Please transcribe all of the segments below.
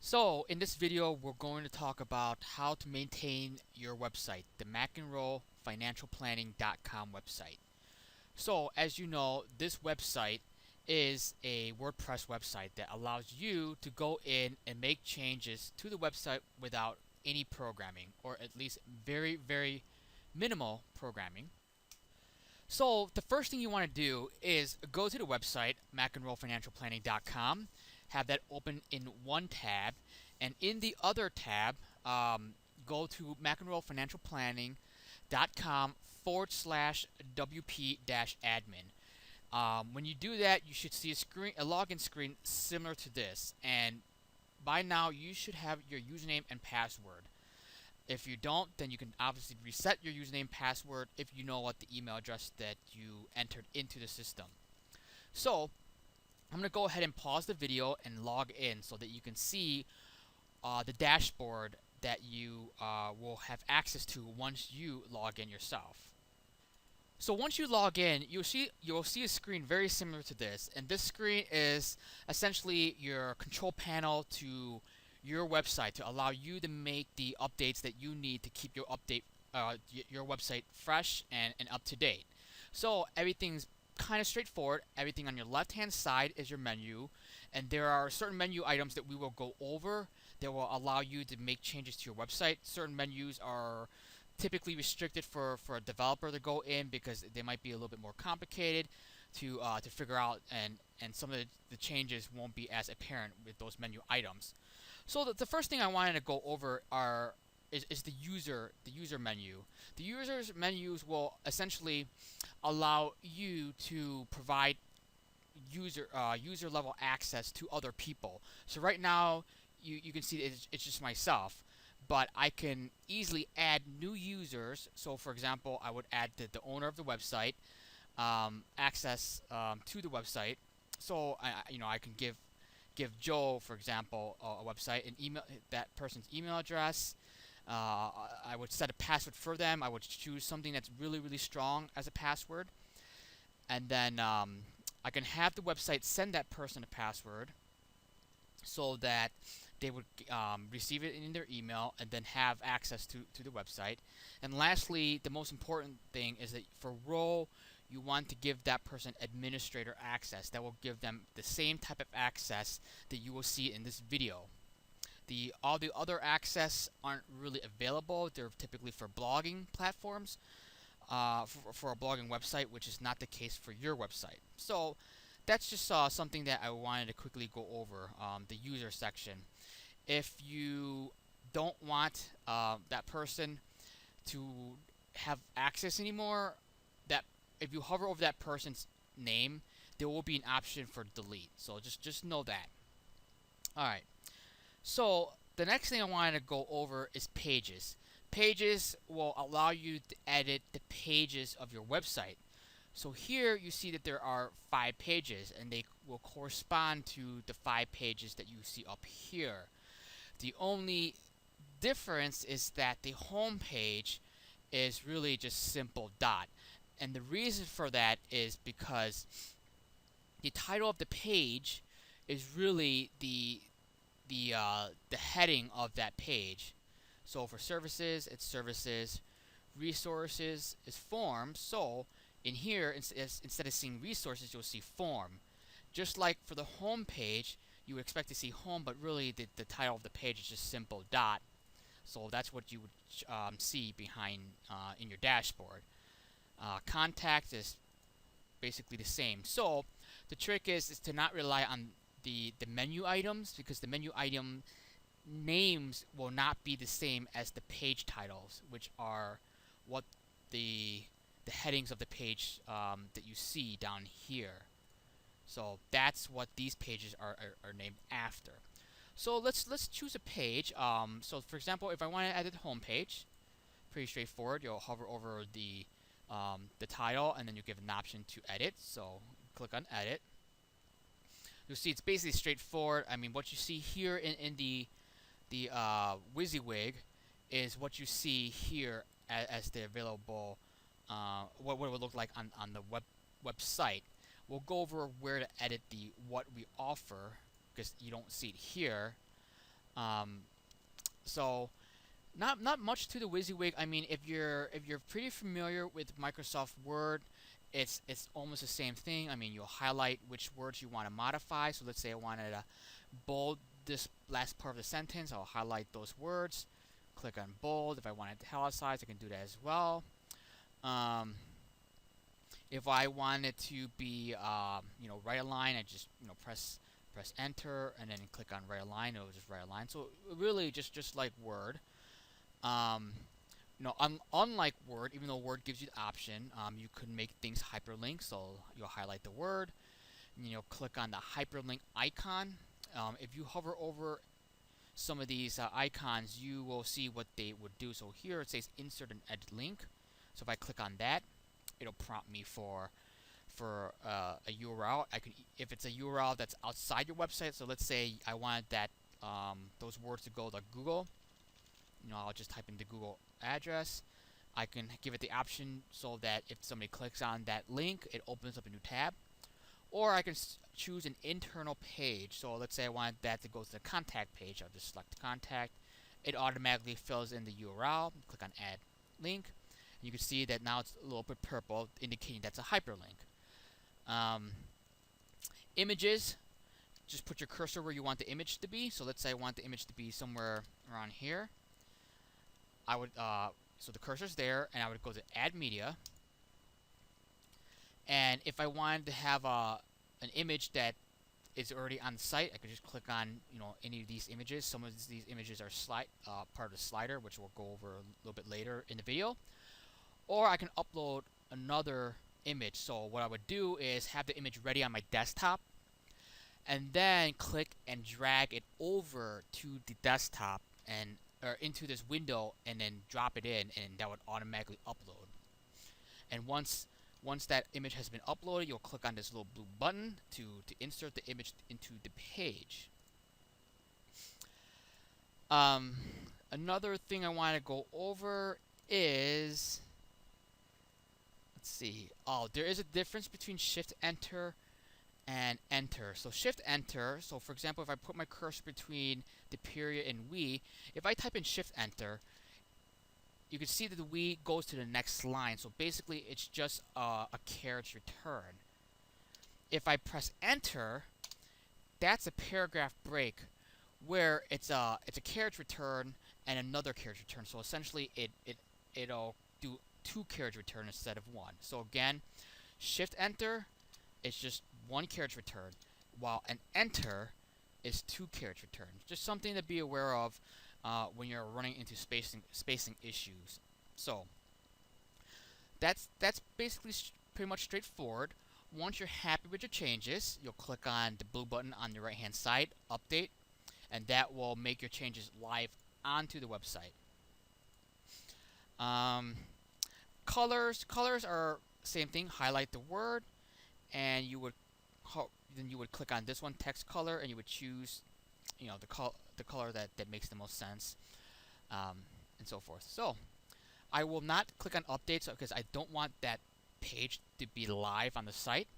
So in this video, we're going to talk about how to maintain your website, the McEnroe financialplanning.com website. So as you know, this website is a WordPress website that allows you to go in and make changes to the website without any programming, or at least very minimal programming. So the first thing you want to do is go to the website, McEnroeFinancialPlanning.com, have that open in one tab, and in the other tab, go to McEnroeFinancialPlanning.com/WP-admin. When you do that, you should see a login screen similar to this, and by now you should have your username and password. If you don't, then you can obviously reset your username password if you know what the email address that you entered into the system. So I'm going to go ahead and pause the video and log in so that you can see the dashboard that you will have access to once you log in yourself. So once you log in, you'll see a screen very similar to this, and this screen is essentially your control panel to your website to allow you to make the updates that you need to keep your website fresh and up to date. So everything's kind of straightforward. Everything on your left hand side is your menu, and there are certain menu items that we will go over that will allow you to make changes to your website. Certain menus are typically restricted for a developer to go in because they might be a little bit more complicated to figure out, and some of the changes won't be as apparent with those menu items. So the first thing I wanted to go over is the user menu. The user's menus will essentially allow you to provide user level access to other people. So right now you can see it's just myself, but I can easily add new users. So for example, I would add the owner of the website access to the website. So I can give Joe, for example, a website, and email that person's email address. I would set a password for them. I would choose something that's really strong as a password, and then I can have the website send that person a password so that they would receive it in their email and then have access to the website. And lastly, the most important thing is that for role, you want to give that person administrator access. That will give them the same type of access that you will see in this video. All the other access aren't really available. They're typically for blogging platforms, for a blogging website, which is not the case for your website. So that's just something that I wanted to quickly go over, the user section. If you don't want that person to have access anymore, that if you hover over that person's name, there will be an option for delete. So just know that. Alright. So the next thing I wanted to go over is pages. Pages will allow you to edit the pages of your website. So here you see that there are 5 pages, and they will correspond to the 5 pages that you see up here. The only difference is that the home page is really just simple dot. And the reason for that is because the title of the page is really the heading of that page. So for services, it's services. Resources is forms. So in here, instead of seeing resources, you'll see form. Just like for the home page, you would expect to see home, but really the title of the page is just simple dot. So that's what you would see behind in your dashboard. Contact is basically the same. So the trick is to not rely on the menu items, because the menu item names will not be the same as the page titles, which are what the headings of the page that you see down here. So that's what these pages are named after. So let's choose a page. So for example, if I want to edit the home page, pretty straightforward. You'll hover over the title, and then you give an option to edit. So click on edit. You'll see it's basically straightforward. I mean, what you see here in the WYSIWYG is what you see here as the available what it would look like on the website. We'll go over where to edit the what we offer, because you don't see it here. Um, so not much to the WYSIWYG. I mean, if you're pretty familiar with Microsoft Word, it's almost the same thing. I mean, you'll highlight which words you want to modify. So let's say I wanted to bold this last part of the sentence. I'll highlight those words, click on bold. If I want it italicized, I can do that as well. Um, if I want it to be, right align, I just, press enter and then click on right align. It'll just right align. So really just like Word. Um, unlike Word, even though Word gives you the option, you could make things hyperlink. So you'll highlight the word, and you'll click on the hyperlink icon. If you hover over some of these icons, you will see what they would do. So here it says insert an edit link. So if I click on that, it'll prompt me for a URL. If it's a URL that's outside your website. So let's say I wanted that those words to go to Google. I'll just type in the Google address. I can give it the option so that if somebody clicks on that link, it opens up a new tab. Or I can choose an internal page. So let's say I want that to go to the contact page. I'll just select contact. It automatically fills in the URL. Click on add link. And you can see that now it's a little bit purple, indicating that's a hyperlink. Images. Just put your cursor where you want the image to be. So let's say I want the image to be somewhere around here. I would so the cursor's there, and I would go to add media. And if I wanted to have an image that is already on the site, I could just click on any of these images. Some of these images are part of the slider, which we'll go over a little bit later in the video. Or I can upload another image. So what I would do is have the image ready on my desktop, and then click and drag it over to the desktop or into this window, and then drop it in, and that would automatically upload. And once that image has been uploaded, you'll click on this little blue button to insert the image into the page. Another thing I want to go over is, let's see. Oh, there is a difference between Shift Enter and Enter. So Shift Enter. So for example, if I put my cursor between the period and we, if I type in Shift Enter, you can see that the we goes to the next line. So basically, it's just a carriage return. If I press Enter, that's a paragraph break, where it's a carriage return and another carriage return. So essentially, it'll do two carriage return instead of one. So again, Shift Enter is just one carriage return, while an Enter is two carriage returns. Just something to be aware of when you're running into spacing issues. So that's basically pretty much straightforward. Once you're happy with your changes, you'll click on the blue button on the right hand side, update, and that will make your changes live onto the website. Colors are same thing. Highlight the word, and then you would click on this one, text color, and you would choose the color that makes the most sense, and so forth. So I will not click on updates because I don't want that page to be live on the site,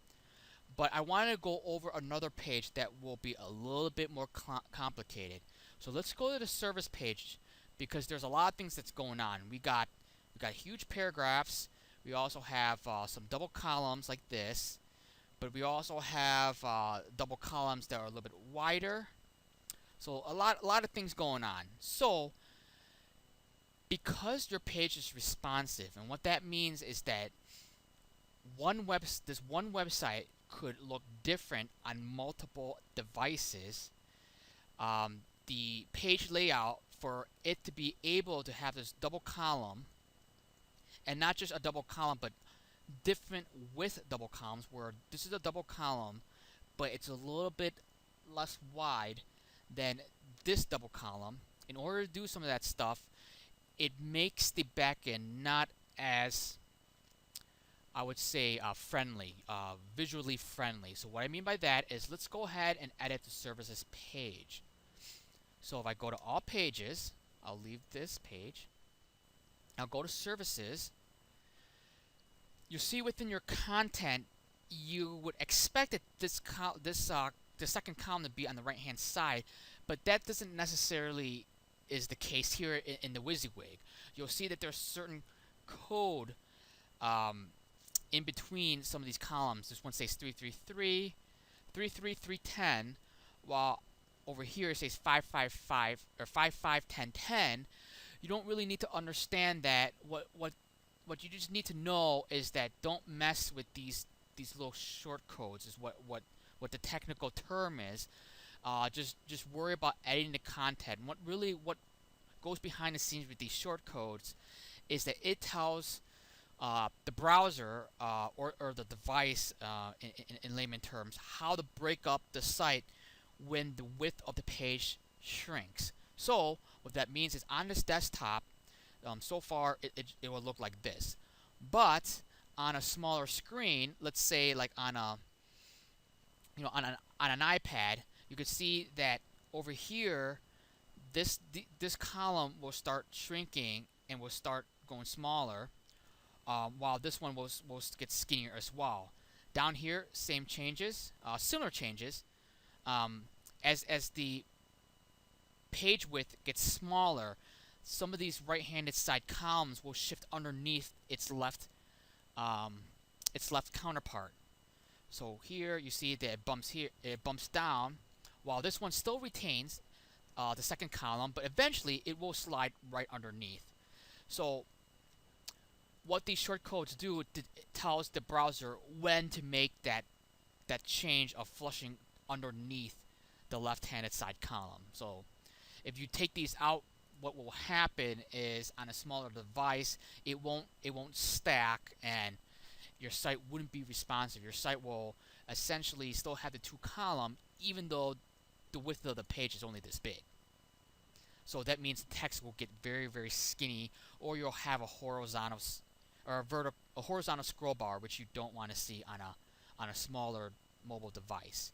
but I want to go over another page that will be a little bit more complicated. So let's go to the service page, because there's a lot of things that's going on. We got huge paragraphs. We also have some double columns like this, but we also have double columns that are a little bit wider. So a lot of things going on. So because your page is responsive, and what that means is that this one website could look different on multiple devices. The page layout, for it to be able to have this double column, and not just a double column, but different with double columns, where this is a double column, but it's a little bit less wide than this double column. In order to do some of that stuff, it makes the backend not as, I would say, visually friendly. So what I mean by that is, let's go ahead and edit the services page. So if I go to all pages, I'll leave this page. I'll go to services. You'll see within your content, you would expect that the second column to be on the right hand side, But that doesn't necessarily is the case here in the WYSIWYG. You'll see that there's certain code um, in between some of these columns. This one says 333, 33310, while over here it says 555 or 551010. You don't really need to understand that. What you just need to know is that don't mess with these little short codes is what the technical term is. Just worry about editing the content. What goes behind the scenes with these short codes is that it tells the browser or the device in layman terms how to break up the site when the width of the page shrinks. So what that means is on this desktop, so far it will look like this, but on a smaller screen, let's say like on a on an iPad, you could see that over here this column will start shrinking and will start going smaller, while this one will get skinnier as well. Down here, same changes, similar changes. As the page width gets smaller, some of these right-handed side columns will shift underneath its left counterpart. So here you see that it bumps down, while this one still retains the second column, but eventually it will slide right underneath. So what these shortcodes do, it tells the browser when to make that change of flushing underneath the left-handed side column. So if you take these out, what will happen is on a smaller device, it won't stack and your site wouldn't be responsive. Your site will essentially still have the two column even though the width of the page is only this big. So that means the text will get very, very skinny, or you'll have a horizontal scroll bar, which you don't want to see on a smaller mobile device.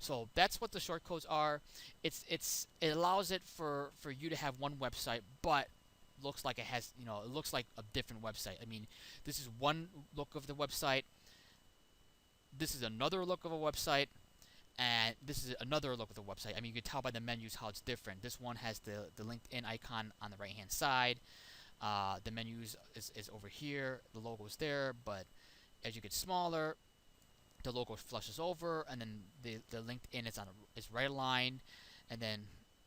So that's what the shortcodes are. It allows it for you to have one website, but looks like it has, it looks like a different website. I mean, this is one look of the website. This is another look of a website, and this is another look of the website. I mean, you can tell by the menus how it's different. This one has the LinkedIn icon on the right-hand side. The menus is over here. The logo is there, but as you get smaller, the logo flushes over, and then the LinkedIn is right aligned. And then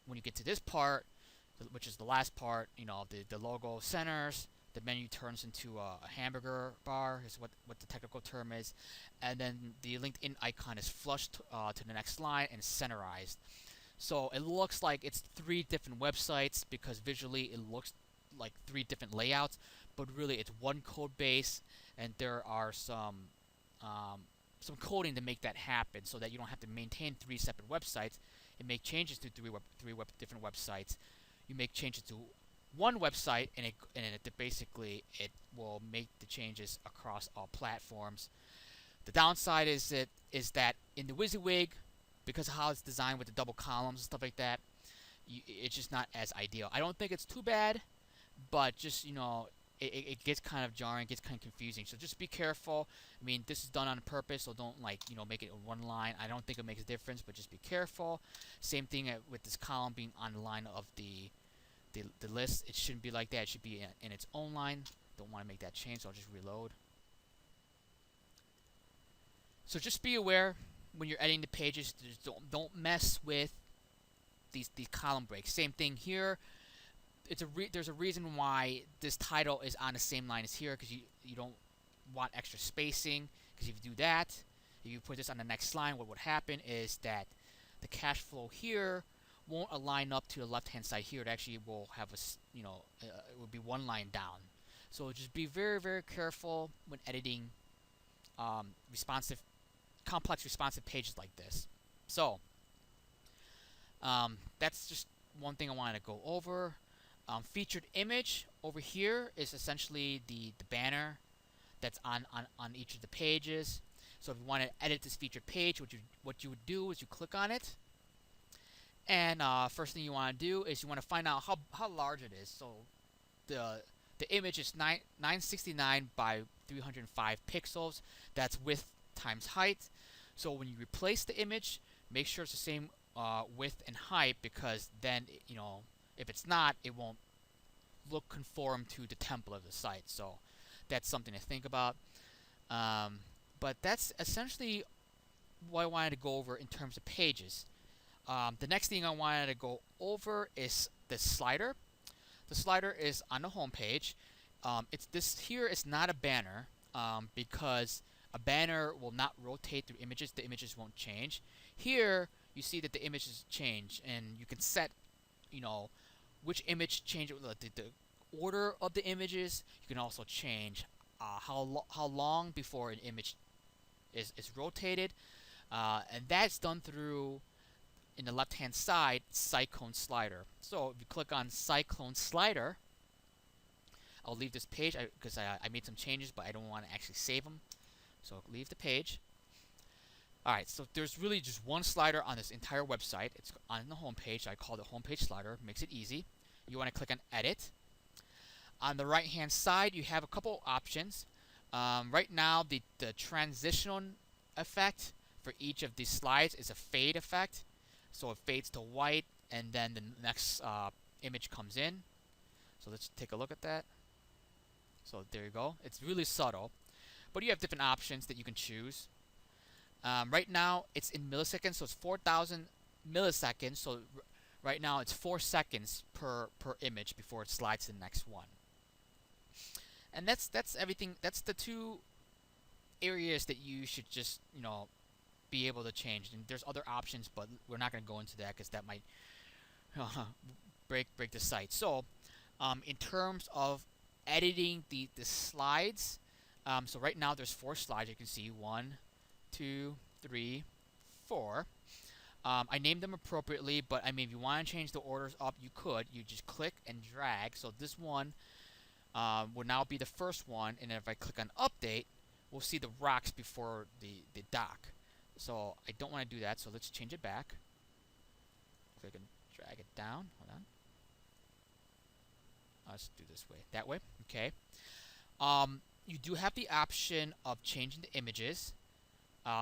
when you get to this part, which is the last part, the logo centers. The menu turns into a hamburger bar, is what the technical term is. And then the LinkedIn icon is flushed to the next line and centerized. So it looks like it's three different websites because visually it looks like three different layouts, but really it's one code base, and there are some coding to make that happen so that you don't have to maintain three separate websites and make changes to three different websites. You make changes to one website, and it basically will make the changes across all platforms. The downside is that in the WYSIWYG, because of how it's designed with the double columns and stuff like that, it's just not as ideal. I don't think it's too bad, but just it gets kind of jarring, gets kind of confusing. So just be careful. I mean, this is done on purpose, so don't make it one line. I don't think it makes a difference, but just be careful. Same thing with this column being on the line of the list. It shouldn't be like that. It should be in its own line. Don't want to make that change, so I'll just reload. So just be aware when you're editing the pages. Don't mess with these column breaks. Same thing here. There's a reason why this title is on the same line as here, because you don't want extra spacing. Because if you do that, if you put this on the next line, what would happen is that the cash flow here won't align up to the left-hand side here. It actually will have it will be one line down. So just be very, very careful when editing complex responsive pages like this. So that's just one thing I wanted to go over. Featured image over here is essentially the banner that's on each of the pages. So if you want to edit this featured page, what you would do is you click on it, and first thing you want to do is you want to find out how large it is. So the image is 969 by 305 pixels. That's width times height. So when you replace the image, make sure it's the same width and height, because then if it's not, it won't look conform to the template of the site. So that's something to think about. But that's essentially what I wanted to go over in terms of pages. The next thing I wanted to go over is the slider. The slider is on the home page. This here is not a banner, because a banner will not rotate through images. The images won't change. Here you see that the images change, and you can set which image change, the order of the images. You can also change how long before an image is rotated, and that's done through, in the left hand side, Cyclone Slider. So if you click on Cyclone Slider, I'll leave this page because I made some changes, but I don't want to actually save them. So I'll leave the page. Alright, so there's really just one slider on this entire website. It's on the home page. I call it home page slider. Makes it easy. You want to click on Edit. On the right hand side, you have a couple options. Right now, the transition effect for each of these slides is a fade effect. So it fades to white, and then the next image comes in. So let's take a look at that. So there you go. It's really subtle, but you have different options that you can choose. Right now it's in milliseconds, so it's 4,000 milliseconds. So right now it's 4 seconds per image before it slides to the next one. And that's everything. That's the two areas that you should just be able to change. And there's other options, but we're not going to go into that because that might break the site. So in terms of editing the slides, so right now there's 4 slides. You can see 1, 2, 3, 4. I named them appropriately, but I mean, if you want to change the orders up, you could. You just click and drag. So this one will now be the first one, and then if I click on Update, we'll see the rocks before the dock. So I don't want to do that, so let's change it back. Click and drag it down. Hold on. Let's do this way. That way. Okay. You do have the option of changing the images.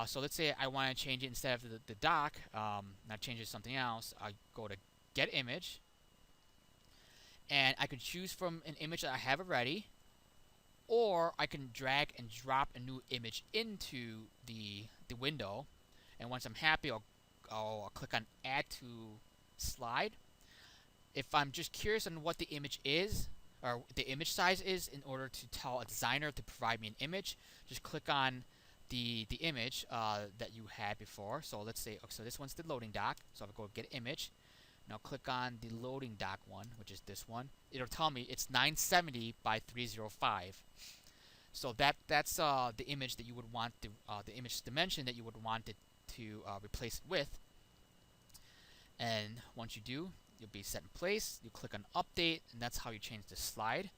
So let's say I want to change it instead of the dock, not change it to something else. I go to Get Image, and I can choose from an image that I have already, or I can drag and drop a new image into the window. And once I'm happy, I'll click on Add to Slide. If I'm just curious on what the image is, or the image size is, in order to tell a designer to provide me an image, just click on the image that you had before. So let's say, so this one's the loading dock. So I'll go Get Image. Now click on the loading dock one, which is this one. It'll tell me it's 970 by 305. So that's the image that you would want the image dimension that you would want it to replace it with. And once you do, you'll be set in place. You click on Update, and that's how you change the slide.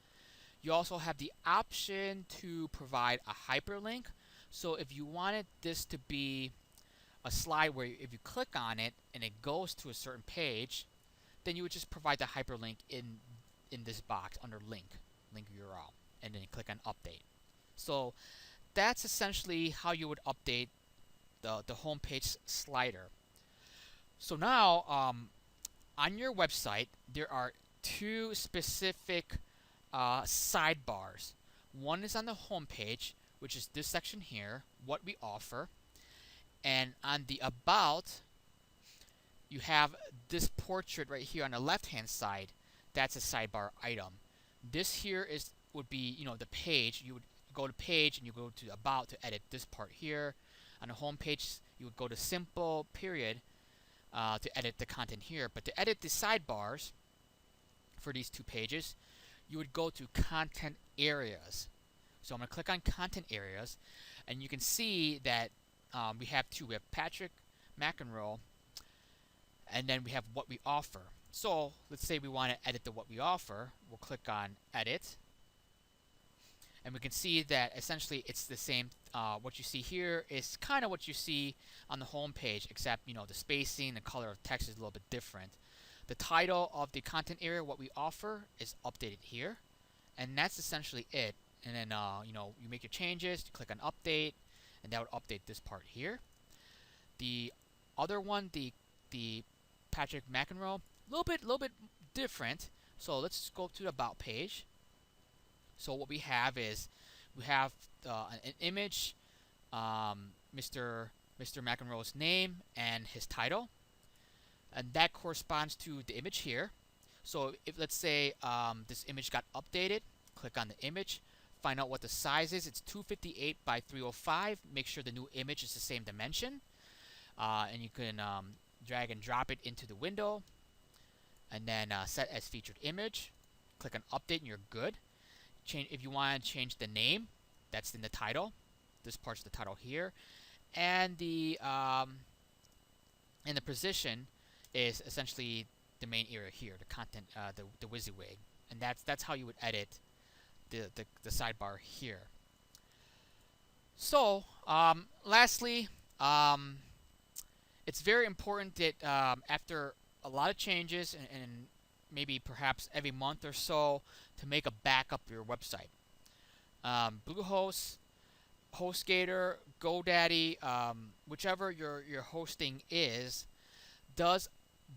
You also have the option to provide a hyperlink. So if you wanted this to be a slide where if you click on it and it goes to a certain page, then you would just provide the hyperlink in this box under link URL, and then you click on Update. So that's essentially how you would update the homepage slider. So now on your website, there are 2 specific sidebars. One is on the home page, which is this section here, what we offer. And on the About, you have this portrait right here on the left-hand side. That's a sidebar item. This here would be the page. You would go to Page, and you go to About to edit this part here. On the home page, you would go to Simple, period, to edit the content here. But to edit the sidebars for these 2 pages, you would go to Content Areas. So I'm going to click on Content Areas, and you can see that we have 2. We have Patrick McEnroe, and then we have What We Offer. So let's say we want to edit the What We Offer. We'll click on Edit, and we can see that essentially it's the same. What you see here is kind of what you see on the home page, except the spacing, the color of text is a little bit different. The title of the content area, What We Offer, is updated here, and that's essentially it. And then you make your changes, you click on Update, and that would update this part here. The other one, the the Patrick McEnroe, little bit different. So let's go to the about page. So what we have is we have an image, Mr. McEnroe's name and his title, and that corresponds to the image here. So if let's say this image got updated, click on the image, find out what the size is. It's 258 by 305. Make sure the new image is the same dimension, and you can drag and drop it into the window, and then set as featured image. Click on update, and you're good. Change if you want to change the name, that's in the title. This part's the title here, and the position is essentially the main area here, the content, the WYSIWYG, and that's how you would edit the sidebar here. So lastly, it's very important that after a lot of changes and maybe perhaps every month or so, to make a backup of your website. Bluehost, HostGator, GoDaddy, whichever your hosting is, does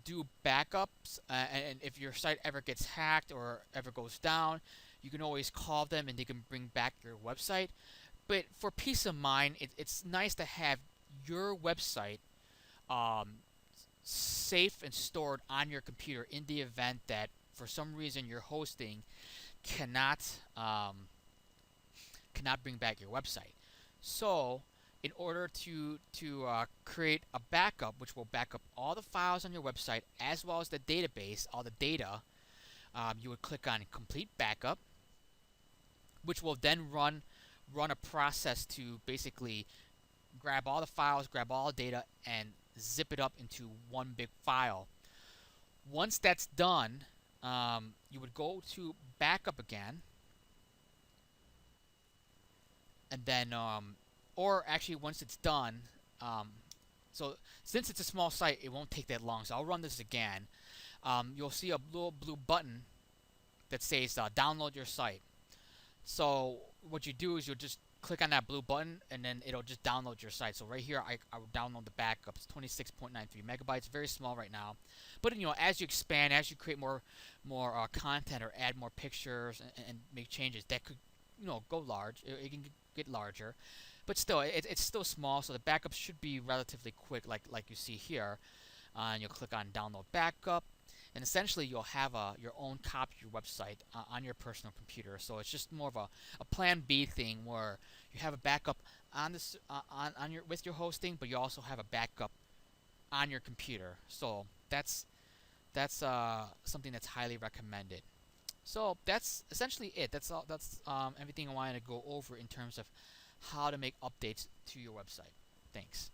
do backups, and if your site ever gets hacked or ever goes down, you can always call them and they can bring back your website. But for peace of mind, it's nice to have your website safe and stored on your computer in the event that for some reason your hosting cannot bring back your website. So in order to create a backup, which will back up all the files on your website as well as the database, all the data, you would click on Complete Backup, which will then run a process to basically grab all the files, grab all the data, and zip it up into one big file. Once that's done, you would go to Backup again, and then or actually once it's done, so since it's a small site, it won't take that long, so I'll run this again. You'll see a little blue button that says download your site. So what you do is you'll just click on that blue button and then it'll just download your site. So right here I will download the backup. It's 26.93 megabytes, very small right now, but as you expand, as you create more content or add more pictures and make changes, that could go large. It can get larger, but still it's still small, so the backup should be relatively quick, like you see here. And you'll click on download backup, and essentially you'll have your own copy of your website on your personal computer. So it's just more of a plan B thing, where you have a backup on this with your hosting, but you also have a backup on your computer. So that's something that's highly recommended. So that's essentially it. That's all. That's everything I wanted to go over in terms of how to make updates to your website. Thanks.